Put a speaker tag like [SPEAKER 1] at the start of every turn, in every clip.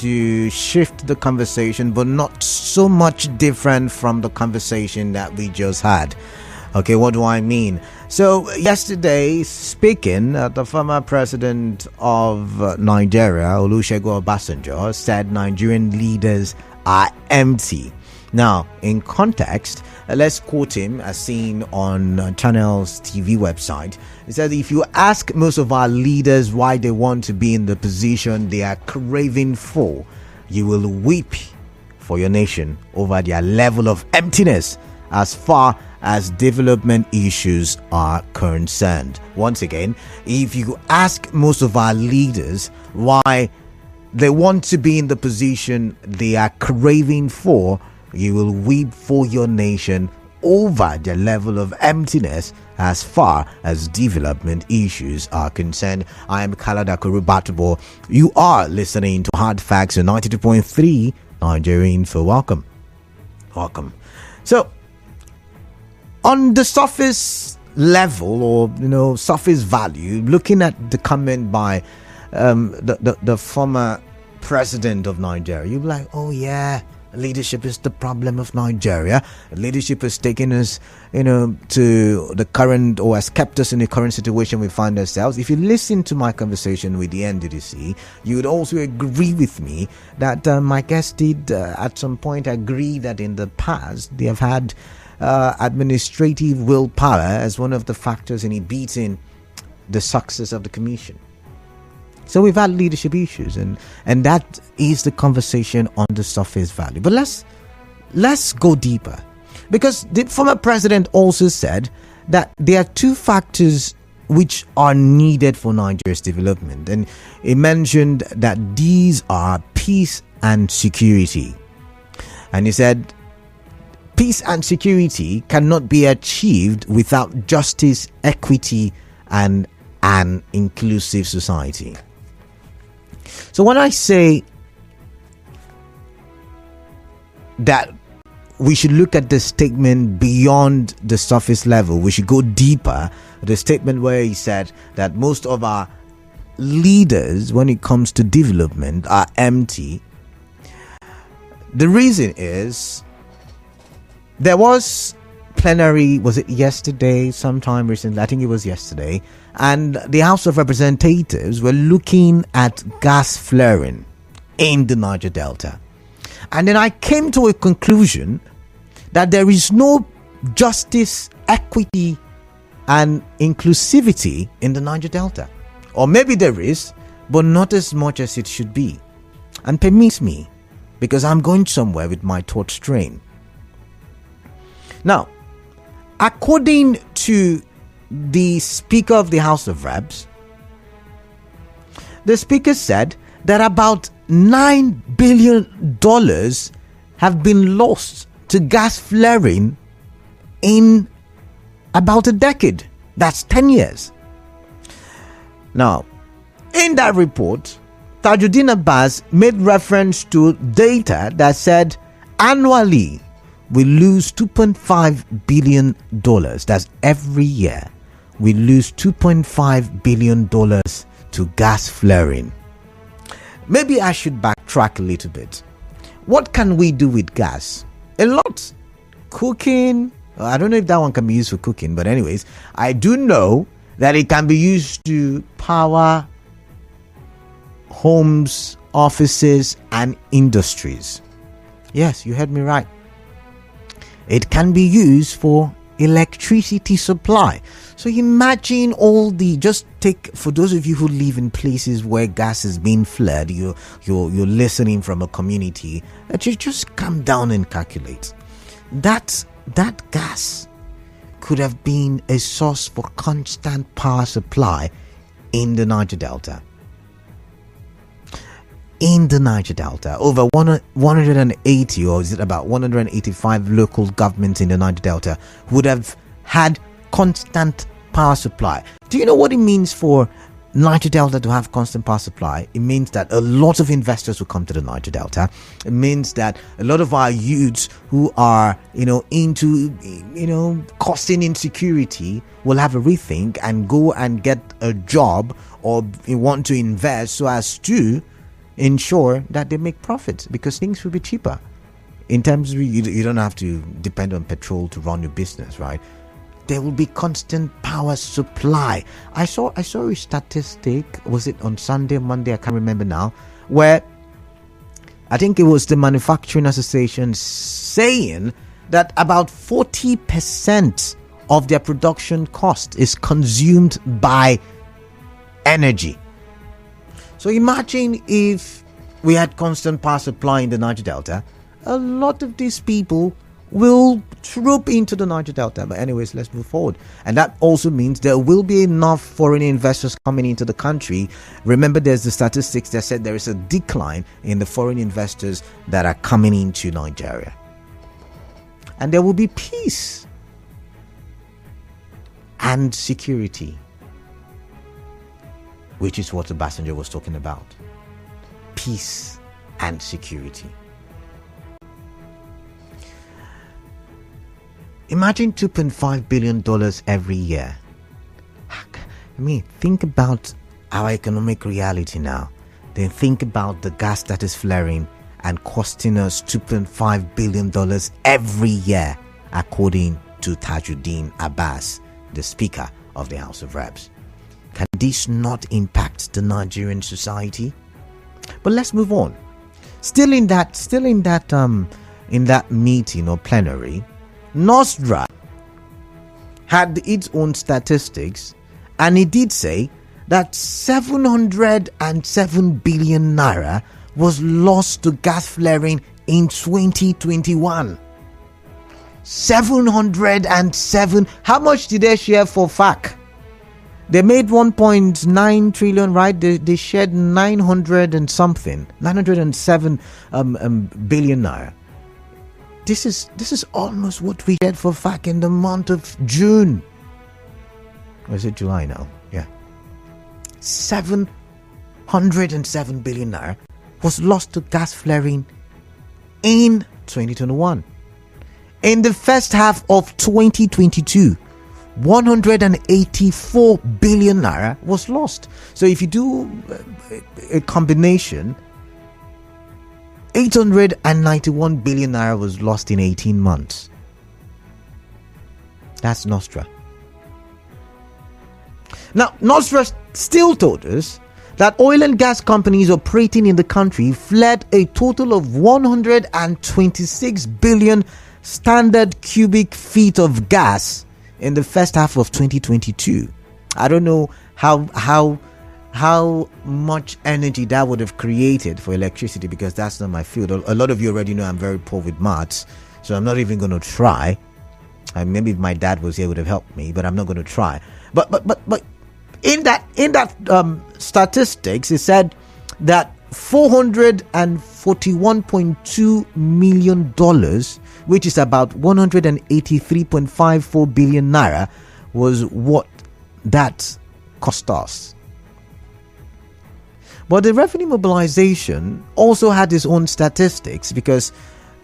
[SPEAKER 1] to shift the conversation, but not so much different from the conversation that we just had. Okay, what do I mean? So yesterday, speaking, the former president of Nigeria, Olusegun Obasanjo, said Nigerian leaders are empty. Now, in context, let's quote him as seen on Channel's TV website. He said, if you ask most of our leaders why they want to be in the position they are craving for, you will weep for your nation over their level of emptiness as far as development issues are concerned. Once again, if you ask most of our leaders why they want to be in the position they are craving for, you will weep for your nation over the level of emptiness as far as development issues are concerned. I am Kalada Kurubatubo. You are listening to Hard Facts on 92.3 Nigerian Info. Welcome. So, on the surface level, or surface value, looking at the comment by the former president of Nigeria, you'll be like, oh yeah, leadership is the problem of Nigeria. Leadership has taken us, to the current, or has kept us in the current situation we find ourselves. If you listen to my conversation with the NDDC, you would also agree with me that my guest did at some point agree that in the past they have had administrative willpower as one of the factors in beating the success of the commission. So we've had leadership issues, and that is the conversation on the surface value. But let's go deeper, because the former president also said that there are two factors which are needed for Nigeria's development, and he mentioned that these are peace and security. And he said peace and security cannot be achieved without justice, equity, and an inclusive society. So when I say that we should look at the statement beyond the surface level, we should go deeper, the statement where he said that most of our leaders, when it comes to development, are empty. The reason is there was plenary, was it yesterday, sometime recently, I think it was yesterday, and the House of Representatives were looking at gas flaring in the Niger Delta. And then I came to a conclusion that there is no justice, equity, and inclusivity in the Niger Delta. Or maybe there is, but not as much as it should be. And permit me, because I'm going somewhere with my thought strain. Now, according to the Speaker of the House of Reps, the Speaker said that about $9 billion have been lost to gas flaring in about a decade. That's 10 years. Now, in that report, Tajuddin Abbas made reference to data that said annually we lose $2.5 billion. That's every year. We lose $2.5 billion to gas flaring. Maybe I should backtrack a little bit. What can we do with gas? A lot. Cooking. I don't know if that one can be used for cooking, but anyways, I do know that it can be used to power homes, offices, and industries. Yes, you heard me right. It can be used for electricity supply. So imagine all the, just take, for those of you who live in places where gas is being flared, you're listening from a community, just come down and calculate. That gas could have been a source for constant power supply in the Niger Delta. In the Niger Delta, over 180, or is it about 185 local governments in the Niger Delta would have had constant power supply. Do you know what it means for Niger Delta to have constant power supply? It means that a lot of investors will come to the Niger Delta. It means that a lot of our youths who are, into, causing insecurity will have a rethink and go and get a job or want to invest so as to ensure that they make profits, because things will be cheaper. In terms of, you don't have to depend on petrol to run your business, right? There will be constant power supply. I saw a statistic, was it on Sunday, Monday, I can't remember now, where I think it was the Manufacturing Association saying that about 40% of their production cost is consumed by energy. So imagine if we had constant power supply in the Niger Delta, a lot of these people will troop into the Niger Delta. But anyways, let's move forward. And that also means there will be enough foreign investors coming into the country. Remember, there's the statistics that said there is a decline in the foreign investors that are coming into Nigeria. And there will be peace and security, which is what Obasanjo was talking about. Peace and security. Imagine $2.5 billion every year. I mean, think about our economic reality now. Then think about the gas that is flaring and costing us $2.5 billion every year, according to Tajuddin Abbas, the Speaker of the House of Reps. Can this not impact the Nigerian society? But let's move on. Still in that meeting or plenary, Nostra had its own statistics, and it did say that 707 billion naira was lost to gas flaring in 2021. 707. How much did they share for FAC? They made 1.9 trillion, right? They shared 907 billion naira. This is almost what we get for FAC in the month of June. Or is it July now? Yeah. 707 billion naira was lost to gas flaring in 2021. In the first half of 2022, 184 billion naira was lost. So if you do a combination, 891 billion naira was lost in 18 months. That's Nostra. Now, Nostra still told us that oil and gas companies operating in the country fled a total of 126 billion standard cubic feet of gas in the first half of 2022. I don't know how much energy that would have created for electricity, because that's not my field. A lot of you already know I'm very poor with maths, so I'm not even going to try. Maybe if my dad was here, would have helped me, but I'm not going to try. But in that statistics, it said that $441.2 million, which is about 183.54 billion naira, was what that cost us. But the revenue mobilization also had its own statistics, because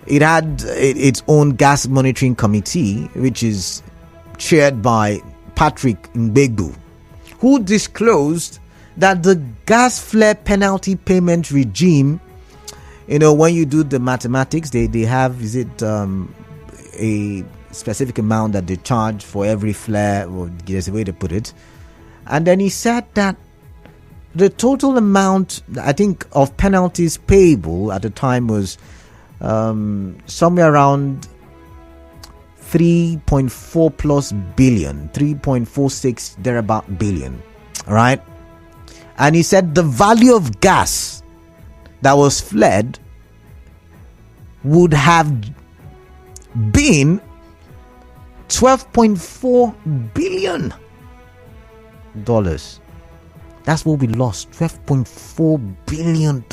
[SPEAKER 1] it had its own gas monitoring committee, which is chaired by Patrick Mbegbu, who disclosed that the gas flare penalty payment regime, when you do the mathematics, they have, a specific amount that they charge for every flare, or there's a way to put it. And then he said that the total amount, I think, of penalties payable at the time was somewhere around 3.4 plus billion, 3.46 thereabout billion, right? And he said the value of gas that was fled would have been $12.4 billion. That's what we lost, $12.4 billion.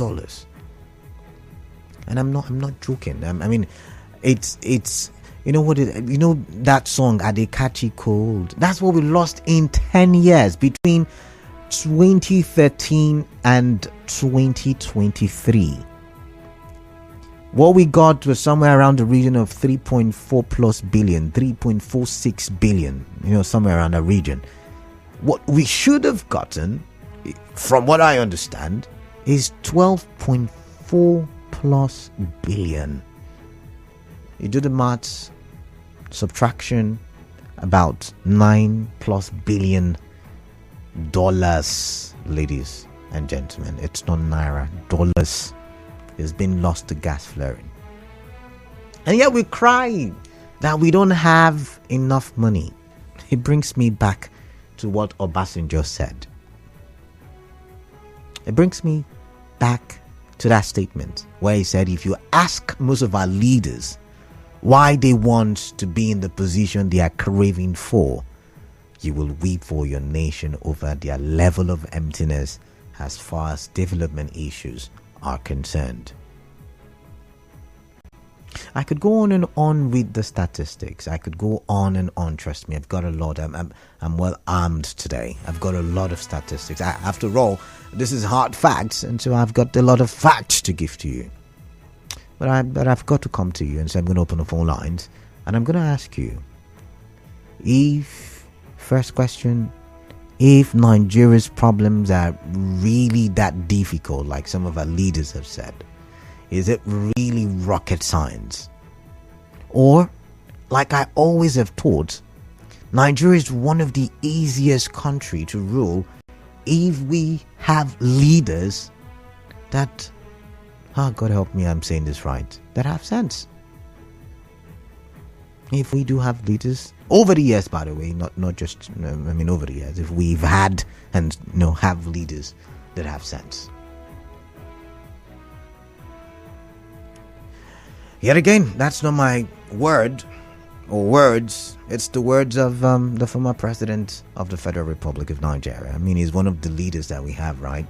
[SPEAKER 1] And I'm not joking. I mean, it's that song Adekachi Cold. That's what we lost in 10 years between 2013 and 2023. What we got was somewhere around the region of 3.4 plus billion, 3.46 billion, somewhere around that region. What we should have gotten, from what I understand, is 12.4 plus billion. You do the maths, subtraction, about 9 plus billion dollars, ladies and gentlemen. It's not naira, dollars is being lost to gas flaring. And yet we cry that we don't have enough money. It brings me back to what Obasanjo said. It brings me back to that statement where he said, if you ask most of our leaders why they want to be in the position they are craving for, you will weep for your nation over their level of emptiness as far as development issues are concerned. I could go on and on with the statistics. I could go on and on. Trust me, I've got a lot. I'm well armed today. I've got a lot of statistics. After all, this is hard facts, and so I've got a lot of facts to give to you. But I've got to come to you, and so I'm going to open the phone lines, and I'm going to ask you, first question, if Nigeria's problems are really that difficult, like some of our leaders have said, is it really rocket science? Or, like I always have taught, Nigeria is one of the easiest countries to rule if we have leaders that, God help me, I'm saying this right, that have sense. If we do have leaders, over the years, by the way, not just, over the years, if we've had and have leaders that have sense. Yet again, that's not my word or words. It's the words of the former president of the Federal Republic of Nigeria. He's one of the leaders that we have, right?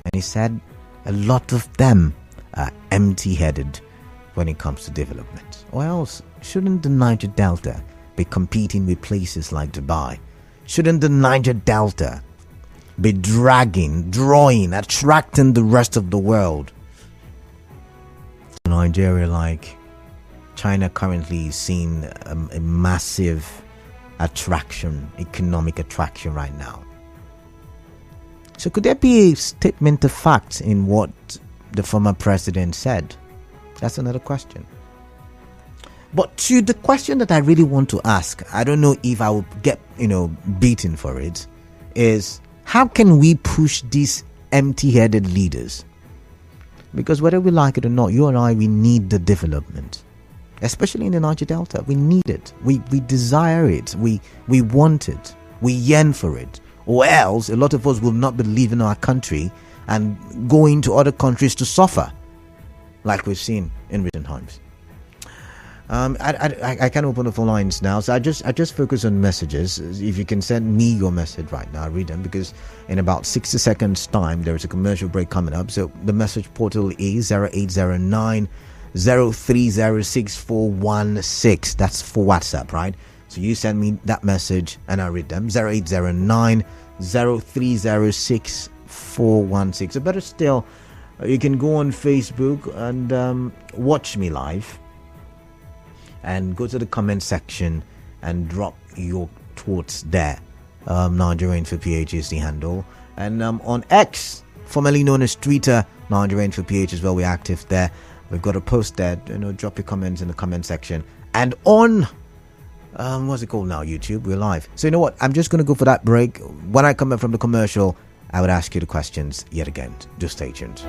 [SPEAKER 1] And he said a lot of them are empty-headed when it comes to development. Or else, shouldn't the Niger Delta be competing with places like Dubai? Shouldn't the Niger Delta be drawing, attracting the rest of the world? Nigeria, like China, currently is seeing a massive economic attraction right now. So could there be a statement of fact in what the former president said? That's another question. But to the question that I really want to ask, I don't know if I will get beaten for it, is how can we push these empty-headed leaders? Because whether we like it or not, you and I, we need the development. Especially in the Niger Delta. We need it. We desire it. We want it. We yearn for it. Or else, a lot of us will not be leaving our country and going to other countries to suffer, like we've seen in recent times. I can open the phone lines now, so I just focus on messages. If you can send me your message right now, I'll read them, because in about 60 seconds time there is a commercial break coming up. So the message portal is 0809 0306 that's for WhatsApp, right? So you send me that message and I'll read them. 0809 0306 or better still, you can go on Facebook and watch me live, and go to the comment section and drop your thoughts there. Nigerian for PH is the handle. And on X, formerly known as Twitter, Nigerian for PH as well, we're active there. We've got a post there. Drop your comments in the comment section. And on, what's it called now? YouTube, we're live. So you know what? I'm just going to go for that break. When I come back from the commercial, I would ask you the questions yet again. Just stay tuned.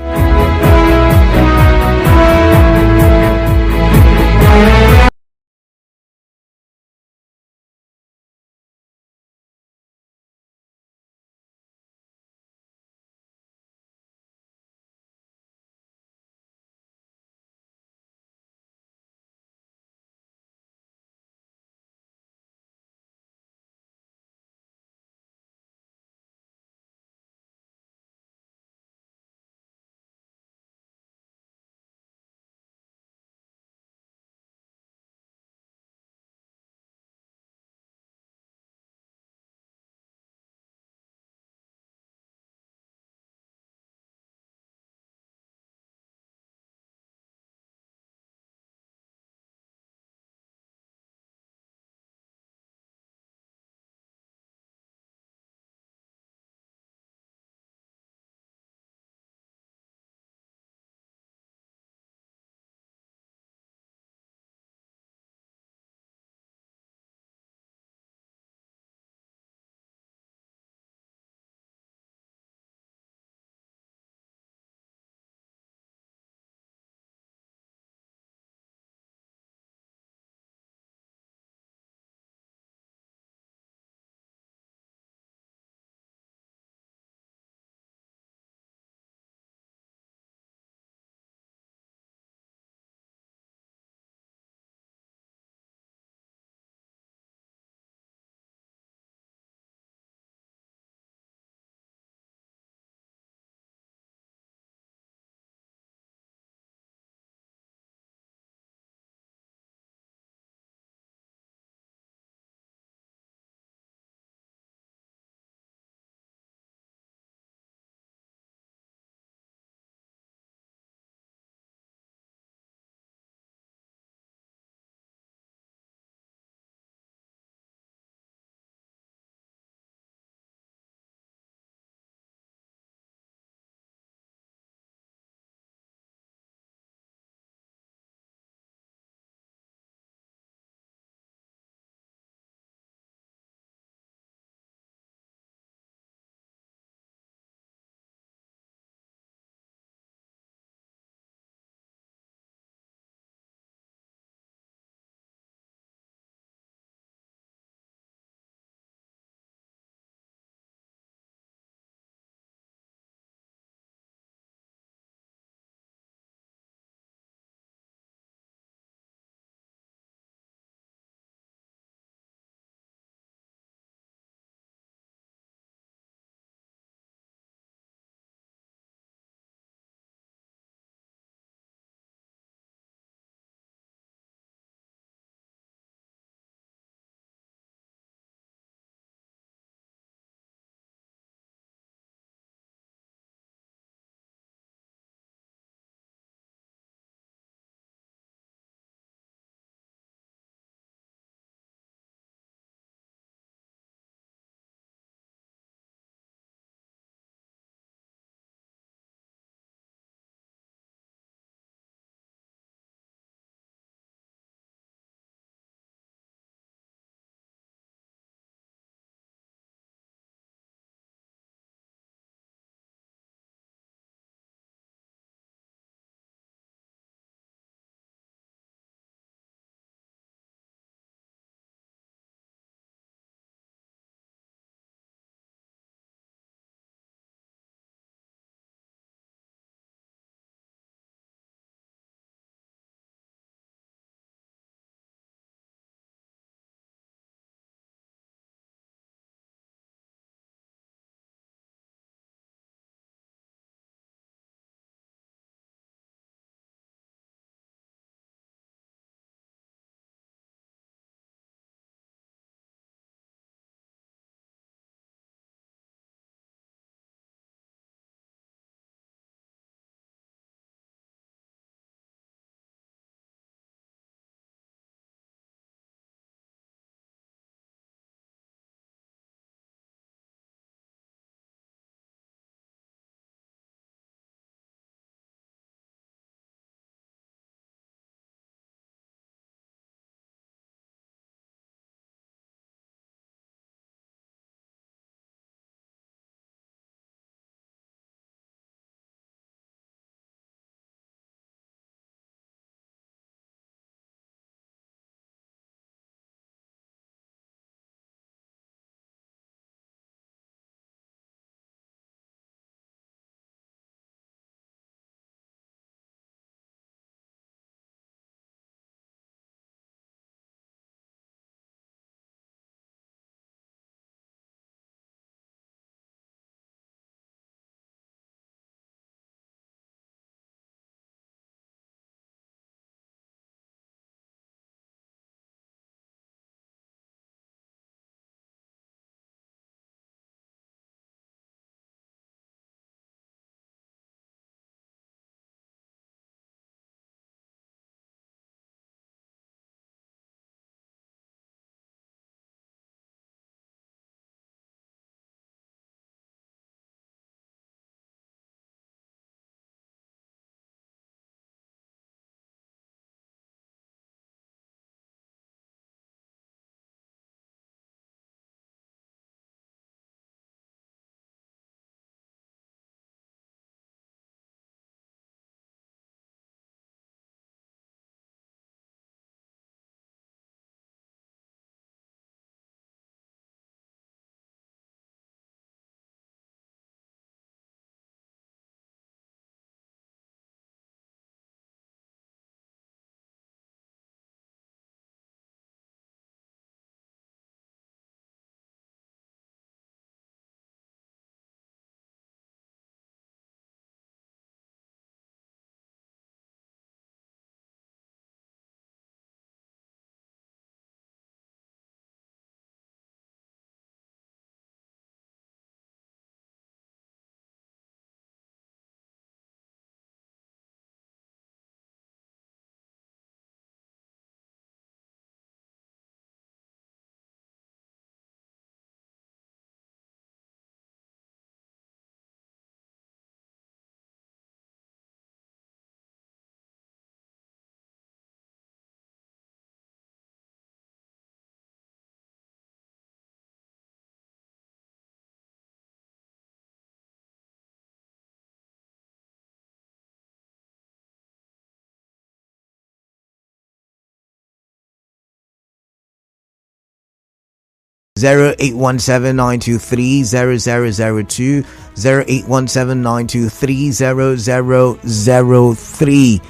[SPEAKER 1] 0817-923-0002, 0817-923-0003.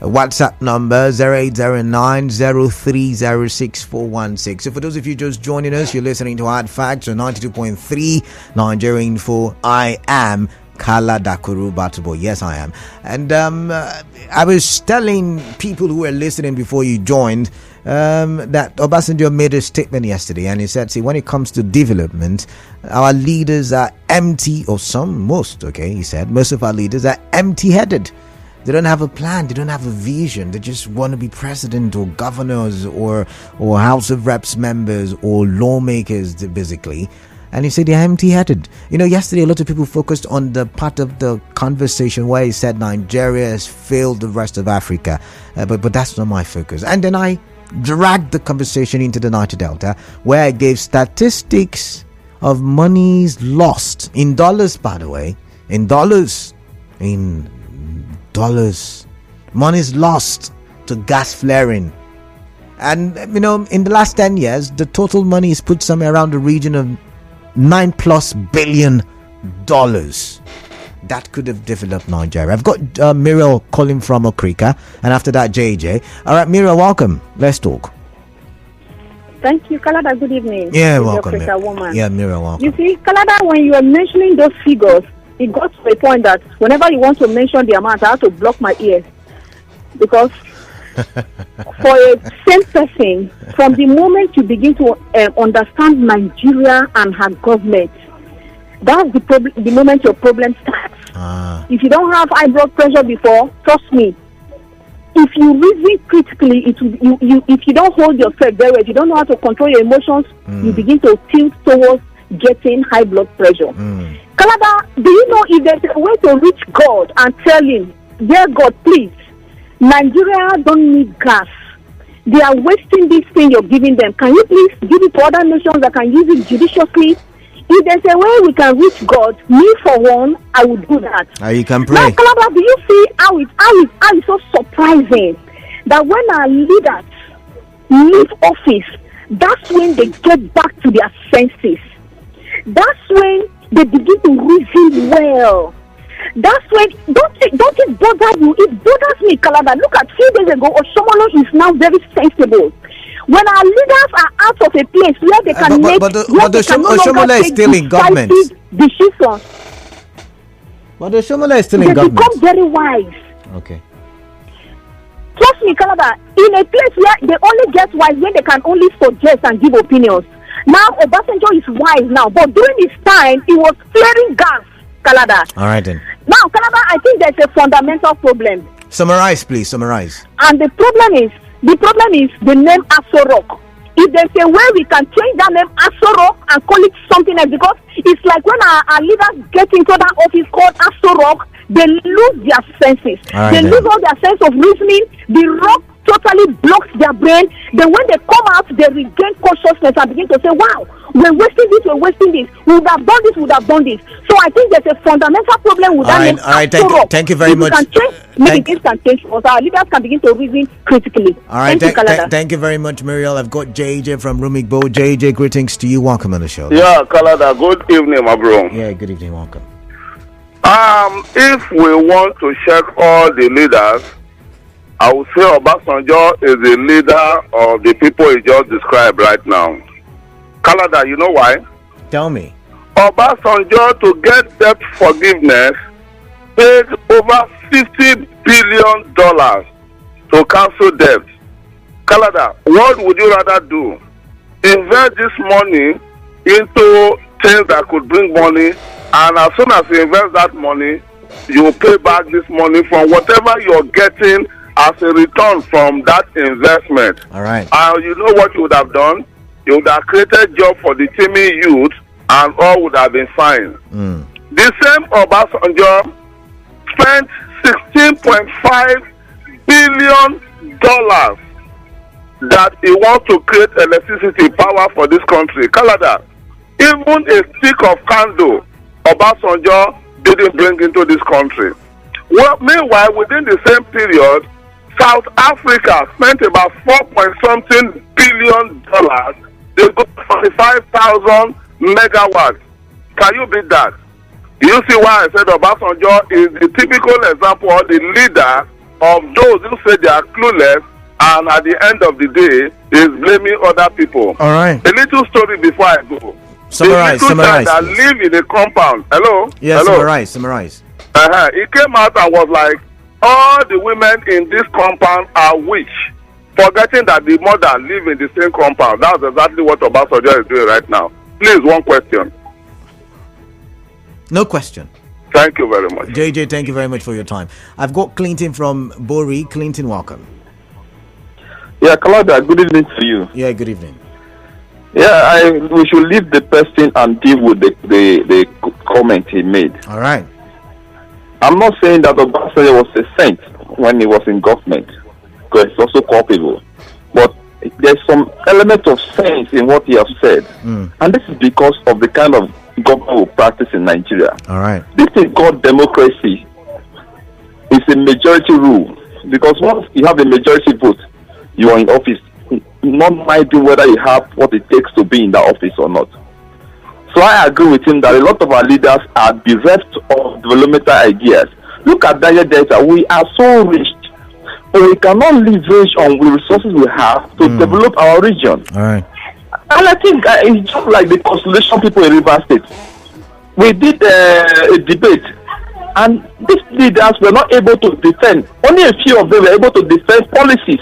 [SPEAKER 1] WhatsApp number 0809-0306416. So for those of you just joining us, you're listening to Hard Facts on 92.3 Nigerian Info. I am Kala Dakuru Batubo. Yes, I am. And I was telling people who were listening before you joined that Obasanjo made a statement yesterday, and he said, see, when it comes to development, our leaders are empty, or most of our leaders are empty-headed. They don't have a plan. They don't have a vision. They just want to be president or governors or House of Reps members or lawmakers, basically. And he said they're empty-headed. Yesterday a lot of people focused on the part of the conversation where he said Nigeria has failed the rest of Africa. But that's not my focus. And then I dragged the conversation into the Niger Delta, where I gave statistics of monies lost in dollars, by the way, in dollars, monies lost to gas flaring. And in the last 10 years, the total money is put somewhere around the region of $9+ billion that could have developed Nigeria. I've got Muriel calling from Okrika, and after that JJ. All right, Muriel, welcome. Let's talk.
[SPEAKER 2] Thank you, Kalada. Good evening.
[SPEAKER 1] Yeah, welcome.
[SPEAKER 2] Woman.
[SPEAKER 1] Yeah, Muriel, welcome.
[SPEAKER 2] You see, Kalada, when you are mentioning those figures, it got to a point that whenever you want to mention the amount, I have to block my ears. Because for a same person, from the moment you begin to understand Nigeria and her government, that's the moment your problem starts. If you don't have high blood pressure before, trust me, if you reason critically, if you don't hold yourself very well, if you don't know how to control your emotions, you begin to tilt towards getting high blood pressure. Kalada, do you know if there's a way to reach God and tell him, dear God, please, Nigeria don't need gas. They are wasting this thing you're giving them. Can you please give it to other nations that can use it judiciously? If there's a way we can reach God, me for one, I would do that.
[SPEAKER 1] You can pray.
[SPEAKER 2] Now, Kalaba, do you see how it's so surprising that when our leaders leave office, that's when they get back to their senses. That's when they begin to reason well. That's when, don't it bother you? It bothers me, Kalaba. Look at 2 days ago, Oshomolo is now very sensible. When our leaders are out of a place where they can
[SPEAKER 1] Oshomola is still in government.
[SPEAKER 2] Decisions.
[SPEAKER 1] But Oshomola is still in government.
[SPEAKER 2] They become very wise.
[SPEAKER 1] Okay.
[SPEAKER 2] Trust me, Kalaba, in a place where they only get wise when they can only suggest and give opinions. Now, Obasanjo is wise now, but during his time, he was flaring gas, Kalada.
[SPEAKER 1] All right, then.
[SPEAKER 2] Now, Kalada, I think there's a fundamental problem.
[SPEAKER 1] Summarize, please, summarize.
[SPEAKER 2] And the problem is the name Asorok. If there's a way we can change that name Asorok and call it something else, because it's like when our leaders get into that office called Asorok, they lose their senses. They lose all their sense of reasoning. The rock totally blocks their brain. Then when they come out, they regain consciousness and begin to say, wow, we're wasting this. We would have done this. So I think there's a fundamental problem with that name.
[SPEAKER 1] All right, thank you very much.
[SPEAKER 2] Maybe this can change, because our leaders can begin to reason critically.
[SPEAKER 1] All right, thank you very much, Muriel. I've got JJ from Rumigbo. JJ, greetings to you. Welcome on the show.
[SPEAKER 3] Yeah, Kalada, good evening, my bro.
[SPEAKER 1] Yeah, good evening. Welcome.
[SPEAKER 3] If we want to check all the leaders, I would say Obasanjo is the leader of the people he just described right now. Kalada, you know why?
[SPEAKER 1] Tell me.
[SPEAKER 3] Obasanjo, to get debt forgiveness, paid over $50 billion to cancel debt. Kalada, what would you rather do? Invest this money into things that could bring money, and as soon as you invest that money, you will pay back this money from whatever you're getting as a return from that investment.
[SPEAKER 1] All right.
[SPEAKER 3] You know what you would have done? You would have created job for the teeming youth, and all would have been fine. The same Obasanjo spent $16.5 billion that he wants to create electricity power for this country. Kalada, even a stick of candle Obasanjo didn't bring into this country. Well, meanwhile, within the same period, South Africa spent about $4.something billion. They got 45,000 megawatts. Can you beat that? You see why I said Obasanjo is the typical example of the leader of those who say they are clueless, and at the end of the day is blaming other people.
[SPEAKER 1] All right.
[SPEAKER 3] A little story before I go.
[SPEAKER 1] Summarize.
[SPEAKER 3] That live in a compound. Hello?
[SPEAKER 1] Yes,
[SPEAKER 3] Hello?
[SPEAKER 1] summarize.
[SPEAKER 3] He came out and was like, all the women in this compound are witch, forgetting that the mother live in the same compound. That's exactly what Obasanjo is doing right now. Please, one question.
[SPEAKER 1] No question.
[SPEAKER 3] Thank you very much.
[SPEAKER 1] JJ, thank you very much for your time. I've got Clinton from Bori. Clinton, welcome.
[SPEAKER 4] Yeah, Kalada, good evening to you.
[SPEAKER 1] Yeah, good evening.
[SPEAKER 4] Yeah, we should leave the person and deal with the comment he made.
[SPEAKER 1] All right.
[SPEAKER 4] I'm not saying that Obasanjo was a saint when he was in government, because he's also culpable. But there's some element of sense in what he has said. And this is because of the kind of government we practice in Nigeria.
[SPEAKER 1] All right.
[SPEAKER 4] This is called democracy. It's a majority rule. Because once you have a majority vote, you are in office, not minding whether you have what it takes to be in that office or not. So I agree with him that a lot of our leaders are bereft of developmental ideas. Look at Niger Delta. We are so rich, but we cannot leverage on the resources we have to develop our region.
[SPEAKER 1] All right.
[SPEAKER 4] And I think it's just like the consolation people in River State. We did a debate, and these leaders were not able to defend. Only a few of them were able to defend policies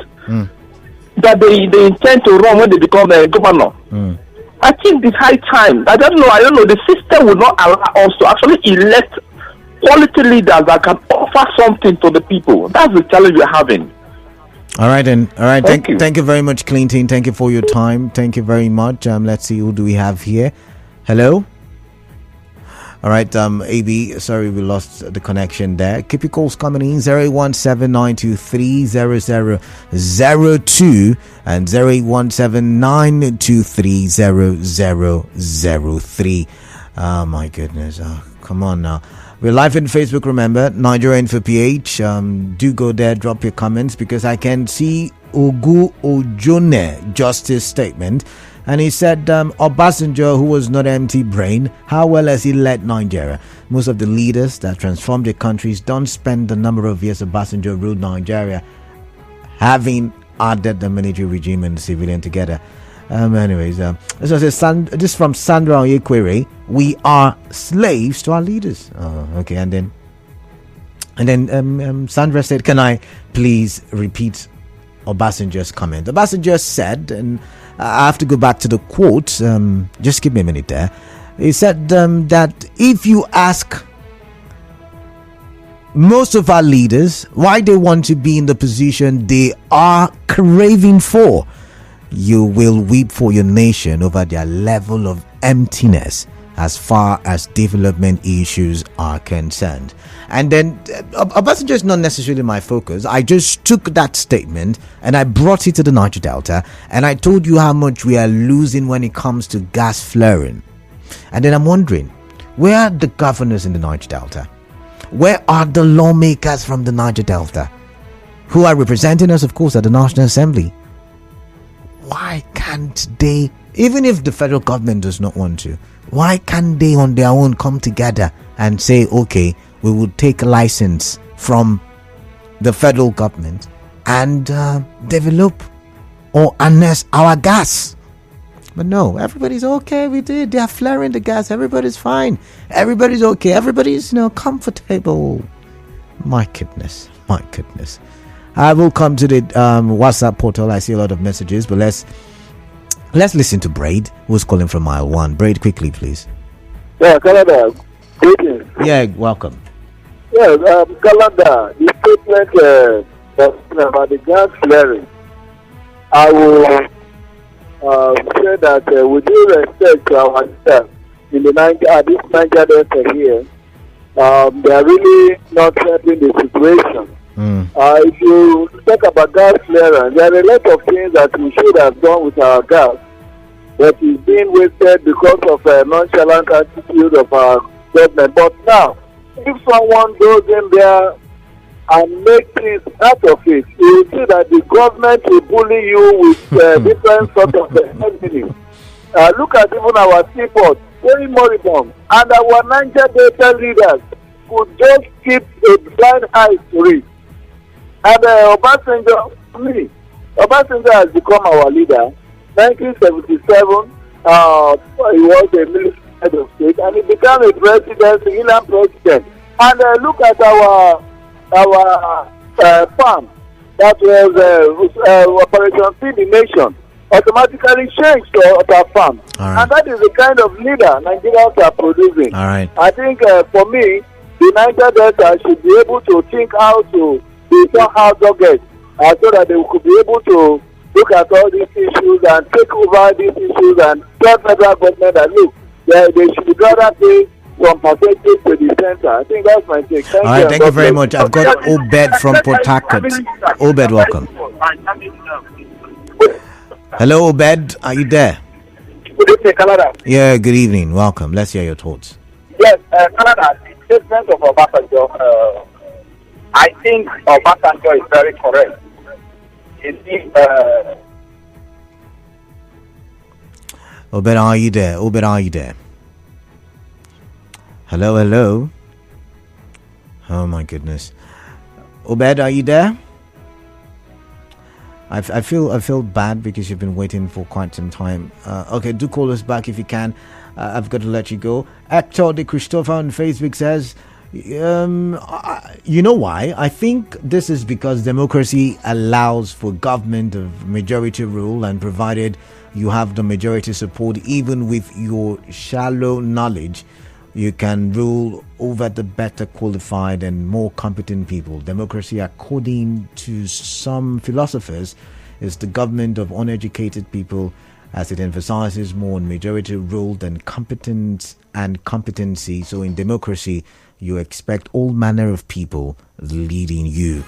[SPEAKER 4] that they intend to run when they become a governor. I think it's high time. I don't know. The system will not allow us to actually elect quality leaders that can offer something to the people. That's the challenge we're having.
[SPEAKER 1] All right, then. All right.
[SPEAKER 4] Thank you.
[SPEAKER 1] Thank you very much, Clinton. Thank you for your time. Thank you very much. Let's see, who do we have here? Hello? All right, AB, sorry we lost the connection there. Keep your calls coming in, 08179230002 and 08179230003. Oh my goodness, come on now. We're live on Facebook, remember, Nigerian for PH. Do go there, drop your comments, because I can see Ogu Ojone Justice statement. And he said, Obasanjo, who was not empty brain, how well has he led Nigeria? Most of the leaders that transformed their countries don't spend the number of years Obasanjo ruled Nigeria, having added the military regime and the civilian together. Anyways, this is from Sandra Onyekwere. We are slaves to our leaders. Okay, and then Sandra said, can I please repeat Obasanjo's comment? Obasanjo said, and I have to go back to the quote, just give me a minute there. He said that if you ask most of our leaders why they want to be in the position they are craving for, you will weep for your nation over their level of emptiness as far as development issues are concerned. And then Obasanjo is not necessarily my focus. I just took that statement and I brought it to the Niger Delta, and I told you how much we are losing when it comes to gas flaring. And then I'm wondering, where are the governors in the Niger Delta? Where are the lawmakers from the Niger Delta who are representing us, of course, at the National Assembly? Why can't they, even if the federal government does not want to, why can't they on their own come together and say, okay, we will take a license from the federal government and develop or harness our gas? But no, everybody's okay with it. They are flaring the gas. Everybody's fine. Everybody's okay. Everybody's, comfortable. My goodness. I will come to the WhatsApp portal. I see a lot of messages, but let's listen to Braid, who's calling from mile 1. Braid, quickly, please.
[SPEAKER 5] Yeah, Canada. Greetings.
[SPEAKER 1] Yeah, welcome.
[SPEAKER 5] Yes, Canada, the statement about the gas flaring, I will say that with due respect to our staff in the this Niger Delta here, they are really not helping the situation. If you talk about gas flaring, there are a lot of things that we should have done with our gas that is being wasted because of a nonchalant attitude of our government. But now, if someone goes in there and make things out of it, you will see that the government will bully you with different sort of enemies. Look at even our seaport, very moribund, and our Niger Delta leaders could just keep a blind eye to it. And Obasanjo, Obasanjo has become our leader. 1977, he was a military head of state, and he became a president, civilian president. And look at our farm that was Operation Feed the Nation, automatically changed to our farm.
[SPEAKER 1] Right.
[SPEAKER 5] And that is the kind of leader Nigerians are producing.
[SPEAKER 1] All right.
[SPEAKER 5] I think for me, the Niger Delta should be able to think how to be somehow dogged, so that they could be able to look at all these issues and take over these issues and tell federal government that look, they should rather pay some percentage to the center. I think that's my take.
[SPEAKER 1] All right, thank you very much. I've got Obed from Port Harcourt. Obed, welcome. Hello, Obed. Are you there?
[SPEAKER 5] Good evening, Canada.
[SPEAKER 1] Yeah, good evening. Welcome. Let's hear your thoughts.
[SPEAKER 5] Yes, Canada, the statement of Obasanjo, I think Obasanjo is very correct.
[SPEAKER 1] Obed, are you there? Obed, are you there? Hello, hello. Oh my goodness. Obed, are you there? I feel bad because you've been waiting for quite some time. Okay, do call us back if you can. I've got to let you go. Hector de Christopher on Facebook says, you know why? I think this is because democracy allows for government of majority rule, and provided you have the majority support, even with your shallow knowledge, you can rule over the better qualified and more competent people. Democracy, according to some philosophers, is the government of uneducated people, as it emphasizes more on majority rule than competence and competency. So in democracy, you expect all manner of people leading you.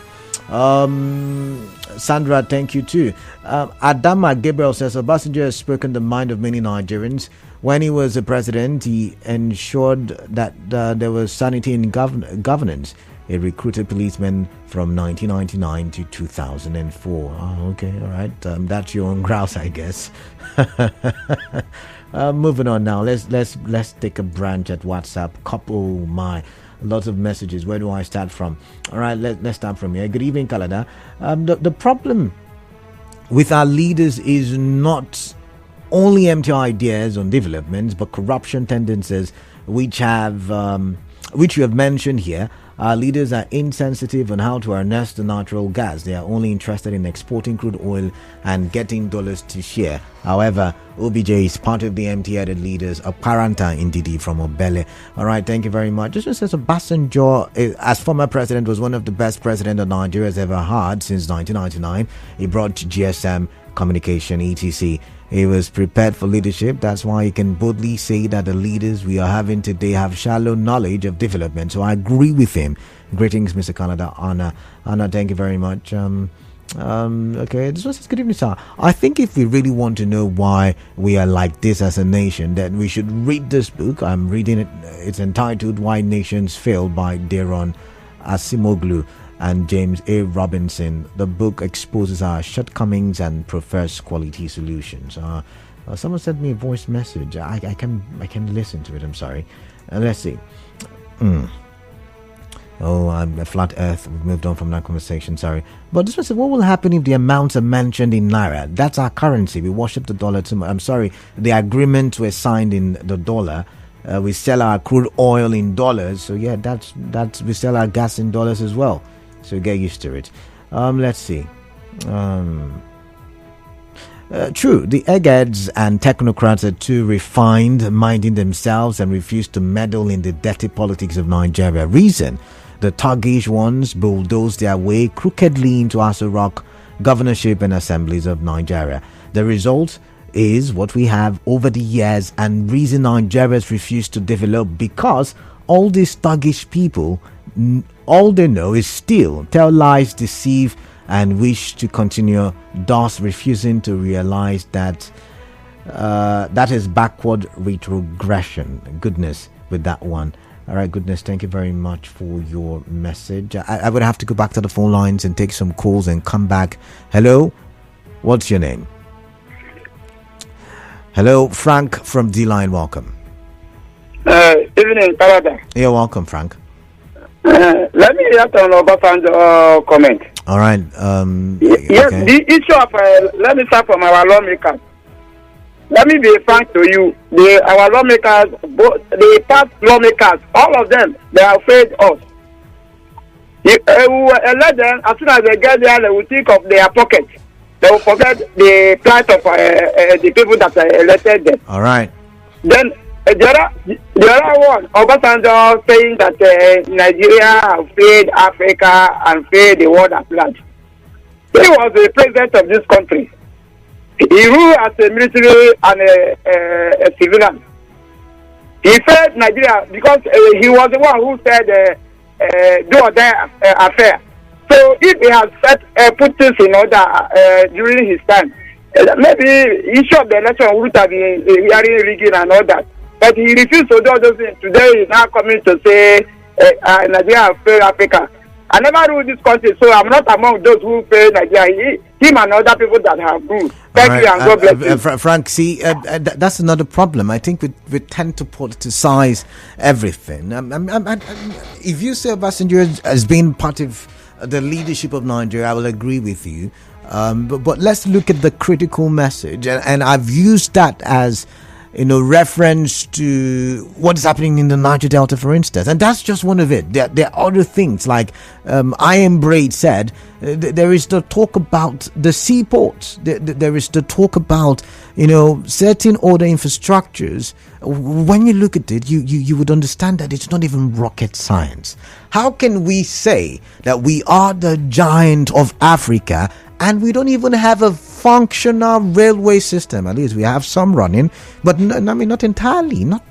[SPEAKER 1] Sandra, thank you too. Adama Gabriel says Obasanjo has spoken the mind of many Nigerians. When he was a president, he ensured that there was sanity in governance. He recruited policemen from 1999 to 2004. Oh, okay, all right. That's your own grouse, I guess. Moving on now. Let's take a branch at WhatsApp. Couple lots of messages. Where do I start from? All right, let's start from here. Good evening, Kalada. The problem with our leaders is not only empty ideas on developments, but corruption tendencies, which you have mentioned here. Our leaders are insensitive on how to harness the natural gas. They are only interested in exporting crude oil and getting dollars to share. However, OBJ is part of the empty-headed leaders, apparenta indeed from Obele. All right, thank you very much. Just says Obasanjo, as former president, was one of the best presidents that Nigeria has ever had since 1999. He brought GSM, communication, etc. He was prepared for leadership. That's why he can boldly say that the leaders we are having today have shallow knowledge of development. So I agree with him. Greetings, Mr. Canada. Anna, thank you very much. Okay, this was good evening, sir. I think if we really want to know why we are like this as a nation, then we should read this book. I'm reading it. It's entitled Why Nations Fail by Daron Acemoglu and James A. Robinson. The book exposes our shortcomings and prefers quality solutions. Someone sent me a voice message. I can listen to it. I'm sorry. Let's see. A flat earth. We've moved on from that conversation. Sorry. But this one said, what will happen if the amounts are mentioned in Naira? That's our currency. We worship the dollar too much. I'm sorry. The agreements were signed in the dollar. We sell our crude oil in dollars. So yeah, that's we sell our gas in dollars as well. So get used to it. Let's see. True, the eggheads and technocrats are too refined, minding themselves, and refuse to meddle in the dirty politics of Nigeria. Reason, the thuggish ones bulldoze their way crookedly into Aso Rock governorship and assemblies of Nigeria. The result is what we have over the years, and reason Nigerians refuse to develop because all these thuggish people, all they know is steal, tell lies, deceive, and wish to continue, thus refusing to realize that that is backward retrogression. Goodness with that one. All right, goodness, thank you very much for your message. I would have to go back to the phone lines and take some calls and come back. Hello, what's your name? Hello, Frank from D-Line. Welcome.
[SPEAKER 6] Evening, Canada.
[SPEAKER 1] You're welcome, Frank.
[SPEAKER 6] Let me react on Obasanjo comment.
[SPEAKER 1] All right.
[SPEAKER 6] Yes,
[SPEAKER 1] okay.
[SPEAKER 6] the issue of let me start from our lawmakers. Let me be frank to you. Our lawmakers, both the past lawmakers, all of them, they have failed us. We will elect them as soon as they get there. They will think of their pocket. They will forget the plight of the people that elected them.
[SPEAKER 1] All right.
[SPEAKER 6] Then the other one, Obasanjo saying that Nigeria have failed Africa and failed the world at large. He was the president of this country. He ruled as a military and a civilian. He failed Nigeria because he was the one who said do or die affair. So if he has put things in order during his time, maybe issue of the election would have been hearing rigging and all that. But he refused to do all those things. Today he's now coming to say Nigeria has failed Africa. I never ruled this country, so I'm not among those who failed Nigeria. Him and other people that have ruled. Thank you and God bless you.
[SPEAKER 1] Frank, see, that's another problem. I think we tend to politicize everything. If you say Obasanjo has been part of the leadership of Nigeria, I will agree with you. But let's look at the critical message. And I've used that as reference to what is happening in the Niger Delta, for instance, and that's just one of it. There are other things like Iron Braid said. There is the talk about the seaports. There is the talk about certain other infrastructures. When you look at it, you would understand that it's not even rocket science. How can we say that we are the giant of Africa and we don't even have a functional railway system? At least we have some running, but not entirely. Not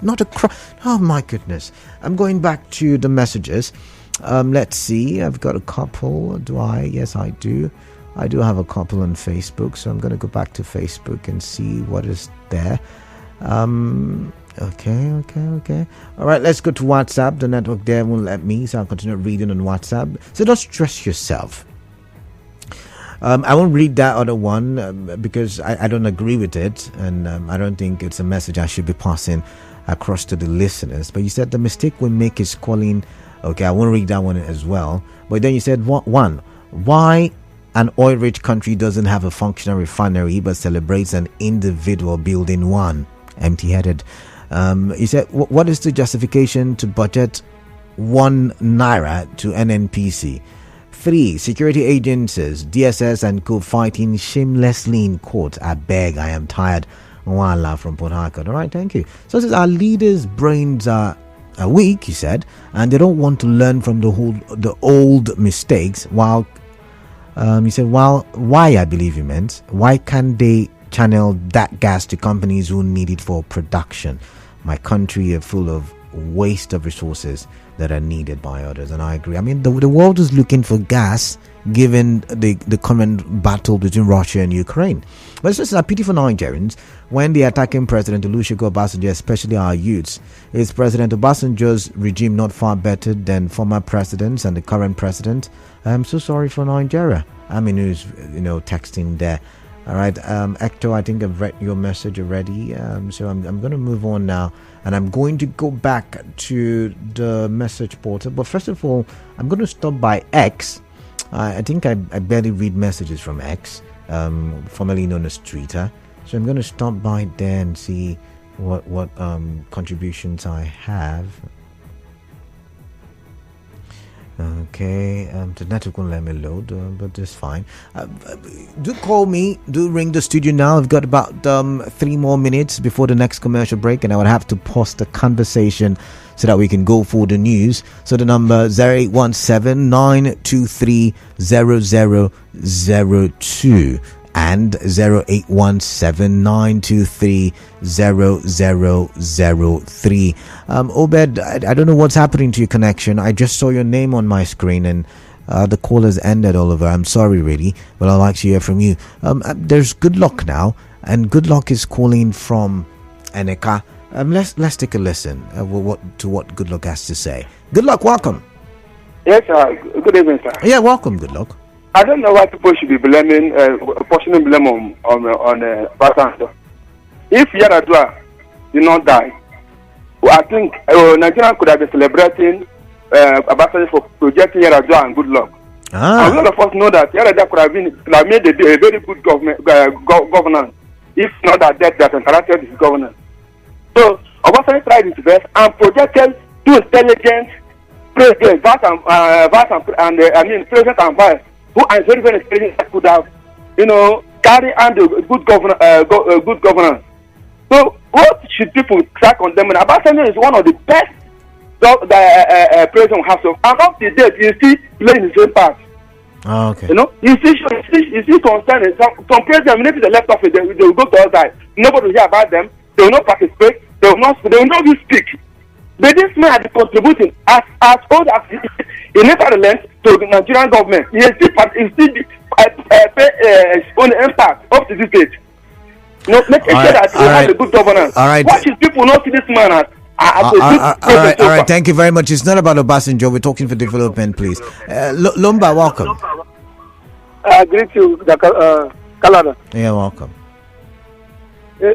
[SPEAKER 1] oh my goodness! I'm going back to the messages. Let's see. I've got a couple. Do I? Yes, I do. I do have a couple on Facebook, so I'm going to go back to Facebook and see what is there. Okay. All right, let's go to WhatsApp. The network there won't let me, so I'll continue reading on WhatsApp. So don't stress yourself. I won't read that other one because I don't agree with it, and I don't think it's a message I should be passing across to the listeners. But you said the mistake we make is calling. Okay, I won't read that one as well. But then you said why an oil-rich country doesn't have a functional refinery but celebrates an individual building one. Empty-headed. You said what is the justification to budget 1 naira to NNPC? 3. Security agencies, DSS and co fighting shamelessly in court. I beg, I am tired. Wala from Port Harcourt. All right, thank you. So it says our leaders' brains are weak, he said, and they don't want to learn from the old mistakes. While he said, why I believe he meant, why can't they channel that gas to companies who need it for production? My country is full of waste of resources that are needed by others, and I agree. I mean, the world is looking for gas given the current battle between Russia and Ukraine. But it's just a pity for Nigerians when they are attacking President Olusegun Obasanjo, especially our youths. Is President Obasanjo's regime not far better than former presidents and the current president? I'm so sorry for Nigeria. I mean, who's texting there. All right, Hector, I think I've read your message already, so I'm going to move on now, and I'm going to go back to the message portal. But first of all, I'm going to stop by X. I think I barely read messages from X, formerly known as Twitter. So I'm going to stop by there and see what contributions I have. Okay, the network won't let me load, but that's fine. Do call me, do ring the studio now. I've got about 3 more minutes before the next commercial break, and I would have to pause the conversation so that we can go for the news. So the number 0817-923-0002 and 0817-923-0003. Obed, I don't know what's happening to your connection. I just saw your name on my screen and the call has ended, Oliver. I'm sorry, really, but I'd like to hear from you. There's Good Luck now, and Good Luck is calling from Eneka. Let's take a listen to what Good Luck has to say. Good Luck, welcome.
[SPEAKER 6] Yes, sir. Good evening, sir.
[SPEAKER 1] Yeah, welcome, Good Luck.
[SPEAKER 6] I don't know why people should be blaming, portioning blame on Obasanjo.
[SPEAKER 7] if Yaradua did not die, well, I think Nigeria could have been celebrating Obasanjo for projecting Yaradua and good luck. And a lot of us know that Yaradua could have made a very good governance, if not that death that interrupted his governance. So Obasanjo tried his best and projected two intelligent presidents, President and Vice, who are very, very intelligent, that could have, carry on the good governance. So what should people start condemning? Obasanjo is one of the best president we have. So, and up to date, you see playing the same part.
[SPEAKER 1] Oh, okay.
[SPEAKER 7] You see concern. Some presidents, maybe they left office, they will go to outside. Nobody will hear about them. They will not participate. They will not even speak. But this man has been contributing as old as he never relents to the Nigerian government. He still pay his own impact up to this date. Make sure that we have a good governance.
[SPEAKER 1] All right.
[SPEAKER 7] Why should people not see this man as
[SPEAKER 1] all right. Thank you very much. It's not about Obasanjo. We're talking for development, please. Lumba, welcome.
[SPEAKER 5] I greet you, Kalada.
[SPEAKER 1] Yeah, welcome.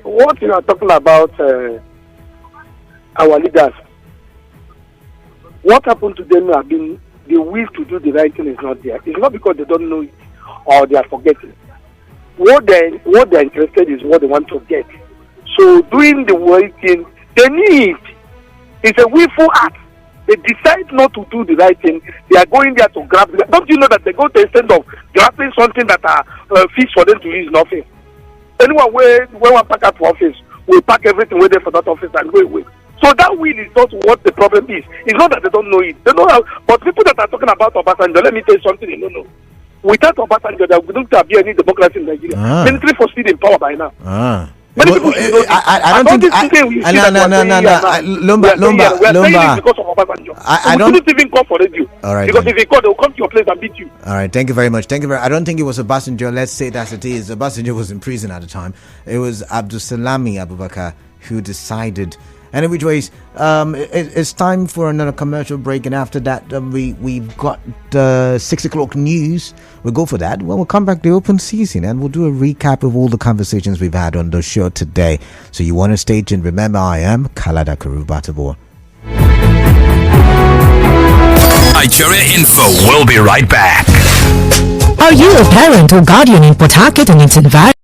[SPEAKER 5] What you are talking about our leaders, what happened to them have been the will to do the right thing is not there. It's not because they don't know it or they are forgetting. What they're interested is what they want to get. So doing the right thing, they need. It's a willful act. They decide not to do the right thing. They are going there to grab. Don't you know that they go to the extent of grabbing something that are fixed for them to use in office? Anyone when one pack out for office, will pack everything with them for that office and go away. So that will is not what the problem is. It's not that they don't know it. They know how. But people that are talking about Obasanjo, let me tell you something they don't know. Without Obasanjo, there wouldn't have been any democracy in Nigeria. Military force still in power by now. Many people should know this.
[SPEAKER 1] I don't think. Lumba.
[SPEAKER 5] I don't even call for radio.
[SPEAKER 1] All right.
[SPEAKER 5] Because if they call, they will come to your place and beat you.
[SPEAKER 1] All right. Thank you very much. I don't think it was Obasanjo. Let's say it as it is. Obasanjo was in prison at the time. It was Abdulsalami Abubakar who decided. Any which ways, it's time for another commercial break, and after that, we've got 6 o'clock news. We'll go for that. When we'll come back to the open season, and we'll do a recap of all the conversations we've had on the show today. So you want to stay tuned. Remember, I am Kalada Karubatabor.
[SPEAKER 8] Nigeria Info. We'll be right back.
[SPEAKER 9] Are you a parent or guardian in Port Harcourt and its environment?